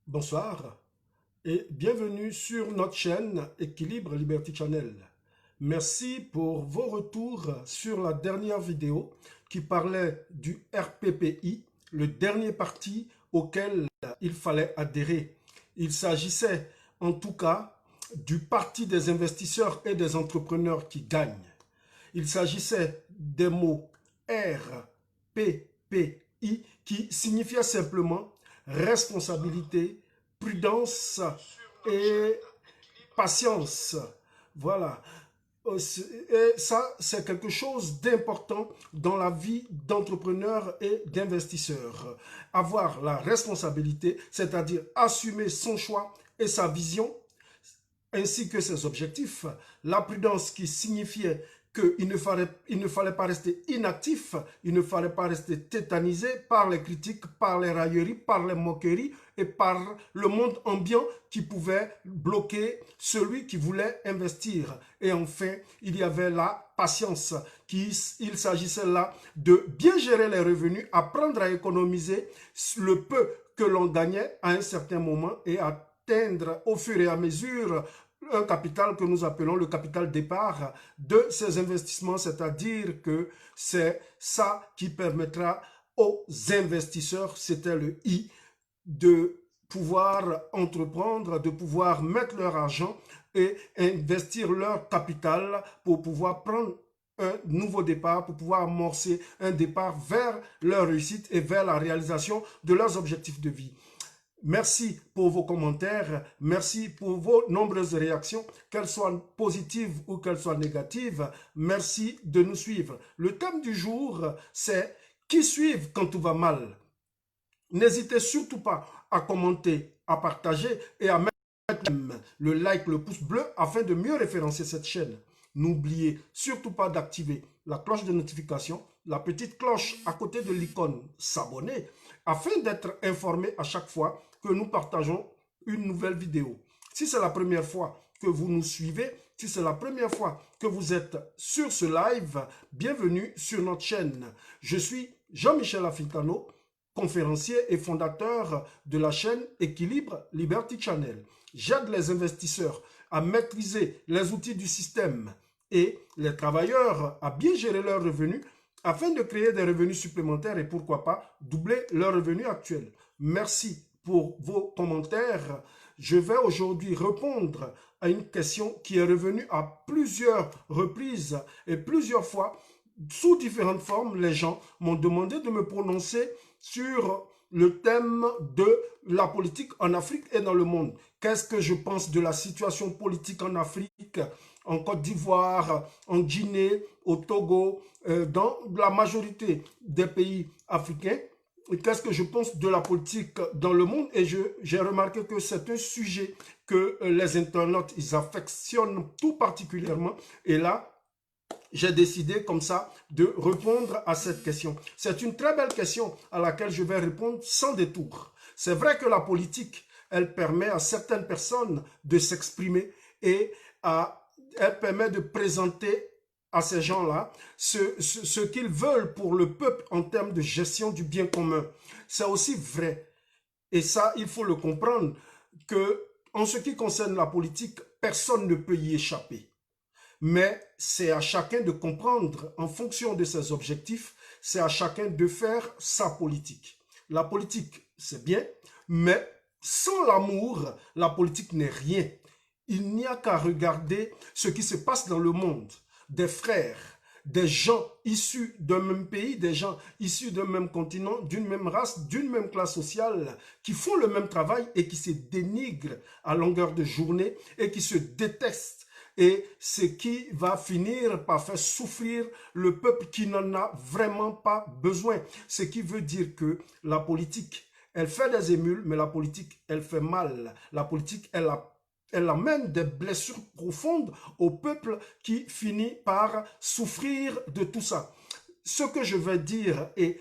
Bonsoir et bienvenue sur notre chaîne Équilibre Liberty Channel. Merci pour vos retours sur la dernière vidéo qui parlait du RPPI, le dernier parti auquel il fallait adhérer. Il s'agissait en tout cas du parti des investisseurs et des entrepreneurs qui gagnent. Il s'agissait des mots RPPI qui signifiait simplement responsabilité, prudence et patience. Voilà. Et ça, c'est quelque chose d'important dans la vie d'entrepreneur et d'investisseur. Avoir la responsabilité, c'est-à-dire assumer son choix et sa vision, ainsi que ses objectifs. La prudence qui signifiait qu'il ne fallait pas rester inactif, il ne fallait pas rester tétanisé par les critiques, par les railleries, par les moqueries et par le monde ambiant qui pouvait bloquer celui qui voulait investir. Et enfin, il y avait la patience. Il s'agissait là de bien gérer les revenus, apprendre à économiser le peu que l'on gagnait à un certain moment et atteindre au fur et à mesure un capital que nous appelons le capital départ de ces investissements, c'est-à-dire que c'est ça qui permettra aux investisseurs, c'était le I, de pouvoir entreprendre, de pouvoir mettre leur argent et investir leur capital pour pouvoir prendre un nouveau départ, pour pouvoir amorcer un départ vers leur réussite et vers la réalisation de leurs objectifs de vie. Merci pour vos commentaires, merci pour vos nombreuses réactions, qu'elles soient positives ou qu'elles soient négatives. Merci de nous suivre. Le thème du jour, c'est qui suivent quand tout va mal. N'hésitez surtout pas à commenter, à partager et à mettre le like, le pouce bleu afin de mieux référencer cette chaîne. N'oubliez surtout pas d'activer la cloche de notification, la petite cloche à côté de l'icône s'abonner afin d'être informé à chaque fois que nous partageons une nouvelle vidéo. Si c'est la première fois que vous nous suivez, si c'est la première fois que vous êtes sur ce live, bienvenue sur notre chaîne. Je suis Jean-Michel Afitano, conférencier et fondateur de la chaîne Équilibre Liberty Channel. J'aide les investisseurs à maîtriser les outils du système et les travailleurs à bien gérer leurs revenus afin de créer des revenus supplémentaires et pourquoi pas doubler leurs revenus actuels. Merci pour vos commentaires. Je vais aujourd'hui répondre à une question qui est revenue à plusieurs reprises et plusieurs fois sous différentes formes. Les gens m'ont demandé de me prononcer sur le thème de la politique en Afrique et dans le monde. Qu'est-ce que je pense de la situation politique en Afrique, en Côte d'Ivoire, en Guinée, au Togo, dans la majorité des pays africains? Qu'est-ce que je pense de la politique dans le monde? Et j'ai remarqué que c'est un sujet que les internautes, ils affectionnent tout particulièrement. Et là, j'ai décidé comme ça de répondre à cette question. C'est une très belle question à laquelle je vais répondre sans détour. C'est vrai que la politique, elle permet à certaines personnes de s'exprimer et elle permet de présenter à ces gens-là ce qu'ils veulent pour le peuple en termes de gestion du bien commun. C'est aussi vrai, et ça, il faut le comprendre, que en ce qui concerne la politique, personne ne peut y échapper. Mais c'est à chacun de comprendre en fonction de ses objectifs, c'est à chacun de faire sa politique. La politique, c'est bien, mais sans l'amour, la politique n'est rien. Il n'y a qu'à regarder ce qui se passe dans le monde. Des frères, des gens issus d'un même pays, des gens issus d'un même continent, d'une même race, d'une même classe sociale, qui font le même travail et qui se dénigrent à longueur de journée et qui se détestent. Et ce qui va finir par faire souffrir le peuple qui n'en a vraiment pas besoin. Ce qui veut dire que la politique, elle fait des émules, mais la politique, elle fait mal. La politique, elle amène des blessures profondes au peuple qui finit par souffrir de tout ça. Ce que je vais dire et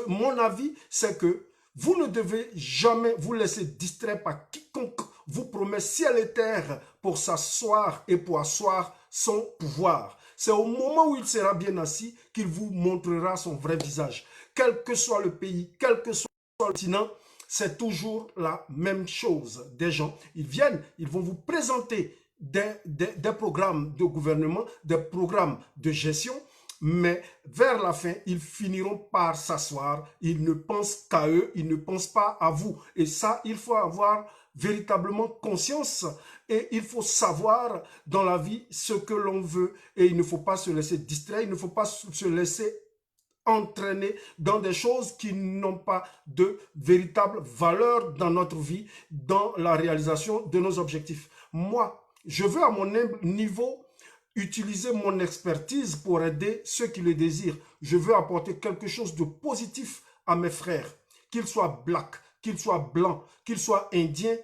mon avis, c'est que vous ne devez jamais vous laisser distraire par quiconque vous promet ciel et terre pour s'asseoir et pour asseoir son pouvoir. C'est au moment où il sera bien assis qu'il vous montrera son vrai visage. Quel que soit le pays, quel que soit le continent, c'est toujours la même chose. Des gens, ils viennent, ils vont vous présenter des programmes de gouvernement, des programmes de gestion, mais vers la fin, ils finiront par s'asseoir. Ils ne pensent qu'à eux, ils ne pensent pas à vous. Et ça, il faut avoir véritablement conscience et il faut savoir dans la vie ce que l'on veut et il ne faut pas se laisser distraire, il ne faut pas se laisser entraîner dans des choses qui n'ont pas de véritable valeur dans notre vie, dans la réalisation de nos objectifs. Moi, je veux à mon niveau utiliser mon expertise pour aider ceux qui le désirent. Je veux apporter quelque chose de positif à mes frères, qu'ils soient blacks, qu'ils soient blancs, qu'ils soient indiens.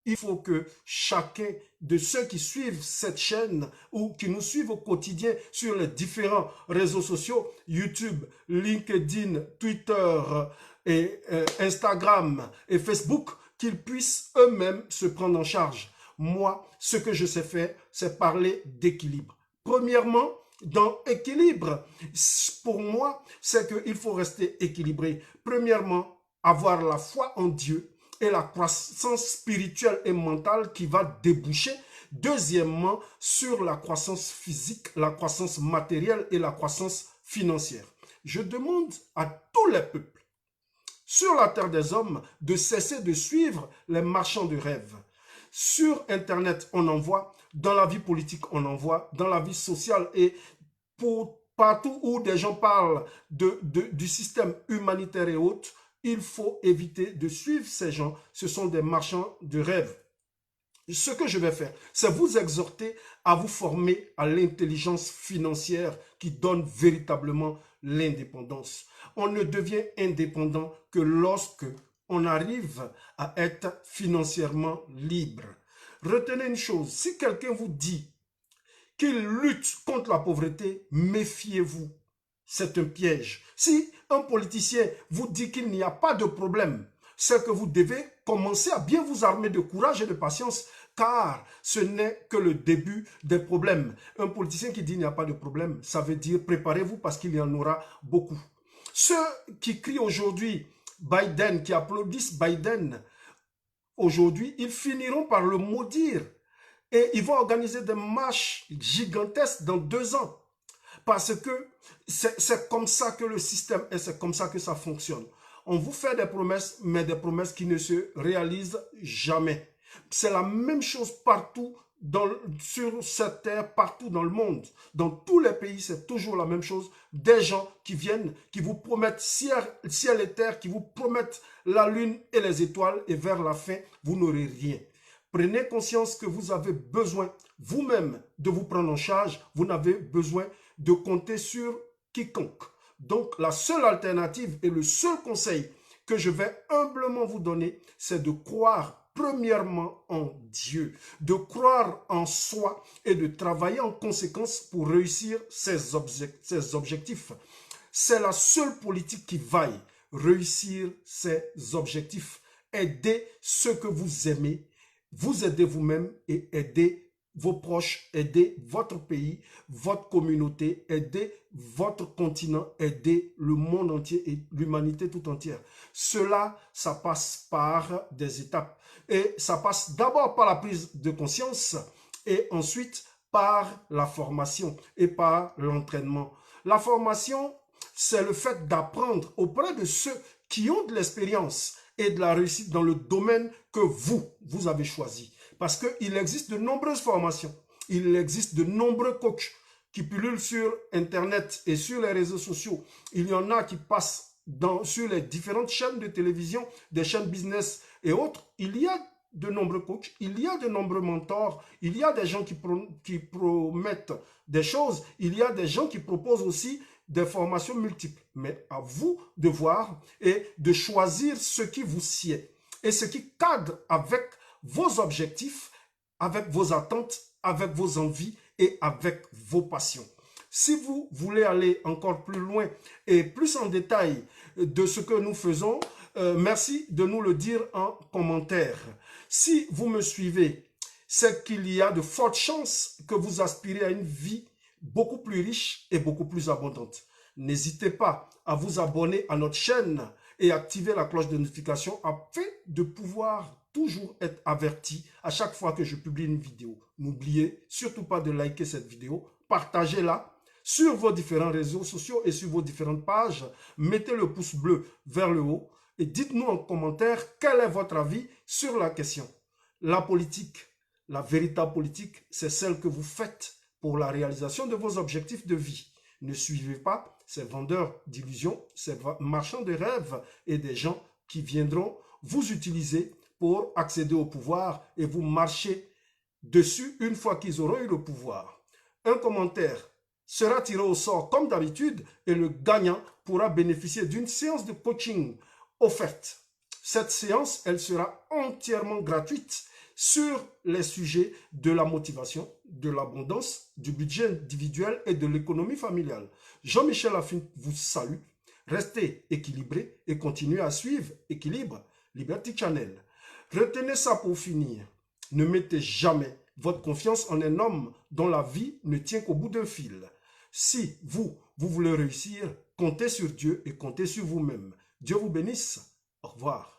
Il faut que chacun de ceux qui suivent cette chaîne ou qui nous suivent au quotidien sur les différents réseaux sociaux, YouTube, LinkedIn, Twitter, et Instagram et Facebook, qu'ils puissent eux-mêmes se prendre en charge. Moi, ce que je sais faire, c'est parler d'équilibre. Premièrement, dans équilibre, pour moi, c'est qu'il faut rester équilibré. Premièrement, avoir la foi en Dieu et la croissance spirituelle et mentale qui va déboucher. Deuxièmement, sur la croissance physique, la croissance matérielle et la croissance financière. Je demande à tous les peuples sur la terre des hommes de cesser de suivre les marchands de rêves. Sur Internet, on en voit, dans la vie politique, on en voit, dans la vie sociale et pour partout où des gens parlent du système humanitaire et autres, il faut éviter de suivre ces gens. Ce sont des marchands de rêves. Ce que je vais faire, c'est vous exhorter à vous former à l'intelligence financière qui donne véritablement l'indépendance. On ne devient indépendant que lorsque on arrive à être financièrement libre. Retenez une chose, si quelqu'un vous dit qu'il lutte contre la pauvreté, méfiez-vous. C'est un piège. Si un politicien vous dit qu'il n'y a pas de problème, c'est que vous devez commencer à bien vous armer de courage et de patience, car ce n'est que le début des problèmes. Un politicien qui dit qu'il n'y a pas de problème, ça veut dire préparez-vous parce qu'il y en aura beaucoup. Ceux qui crient aujourd'hui Biden, qui applaudissent Biden, aujourd'hui, ils finiront par le maudire. Et ils vont organiser des marches gigantesques dans 2 ans. Parce que c'est comme ça que le système est, c'est comme ça que ça fonctionne. On vous fait des promesses, mais des promesses qui ne se réalisent jamais. C'est la même chose partout sur cette terre, partout dans le monde. Dans tous les pays, c'est toujours la même chose. Des gens qui viennent, qui vous promettent ciel et terre, qui vous promettent la lune et les étoiles, et vers la fin, vous n'aurez rien. Prenez conscience que vous avez besoin vous-même de vous prendre en charge. Vous n'avez besoin de compter sur quiconque. Donc, la seule alternative et le seul conseil que je vais humblement vous donner, c'est de croire premièrement en Dieu, de croire en soi et de travailler en conséquence pour réussir ses objectifs. C'est la seule politique qui vaille, réussir ses objectifs. Aidez ceux que vous aimez, vous aidez vous-même et aidez vos proches, aidez votre pays, votre communauté, aidez votre continent, aidez le monde entier et l'humanité tout entière. Cela, ça passe par des étapes. Et ça passe d'abord par la prise de conscience et ensuite par la formation et par l'entraînement. La formation, c'est le fait d'apprendre auprès de ceux qui ont de l'expérience et de la réussite dans le domaine que vous avez choisi. Parce qu'il existe de nombreuses formations, il existe de nombreux coachs qui pullulent sur Internet et sur les réseaux sociaux. Il y en a qui passent sur les différentes chaînes de télévision, des chaînes business et autres. Il y a de nombreux coachs, il y a de nombreux mentors, il y a des gens qui promettent des choses, il y a des gens qui proposent aussi des formations multiples. Mais à vous de voir et de choisir ce qui vous sied et ce qui cadre avec vos objectifs, avec vos attentes, avec vos envies et avec vos passions. Si vous voulez aller encore plus loin et plus en détail de ce que nous faisons, merci de nous le dire en commentaire. Si vous me suivez, c'est qu'il y a de fortes chances que vous aspirez à une vie beaucoup plus riche et beaucoup plus abondante. N'hésitez pas à vous abonner à notre chaîne et activez la cloche de notification afin de pouvoir toujours être averti à chaque fois que je publie une vidéo. N'oubliez surtout pas de liker cette vidéo, partagez-la sur vos différents réseaux sociaux et sur vos différentes pages. Mettez le pouce bleu vers le haut et dites-nous en commentaire quel est votre avis sur la question. La politique, la véritable politique, c'est celle que vous faites pour la réalisation de vos objectifs de vie. Ne suivez pas ces vendeurs d'illusions, ces marchands de rêves et des gens qui viendront vous utiliser pour accéder au pouvoir et vous marcher dessus une fois qu'ils auront eu le pouvoir. Un commentaire sera tiré au sort comme d'habitude et le gagnant pourra bénéficier d'une séance de coaching offerte. Cette séance, elle sera entièrement gratuite sur les sujets de la motivation, de l'abondance, du budget individuel et de l'économie familiale. Jean-Michel Affine vous salue. Restez équilibrés et continuez à suivre Équilibre Liberty Channel. Retenez ça pour finir. Ne mettez jamais votre confiance en un homme dont la vie ne tient qu'au bout d'un fil. Si vous voulez réussir, comptez sur Dieu et comptez sur vous-même. Dieu vous bénisse. Au revoir.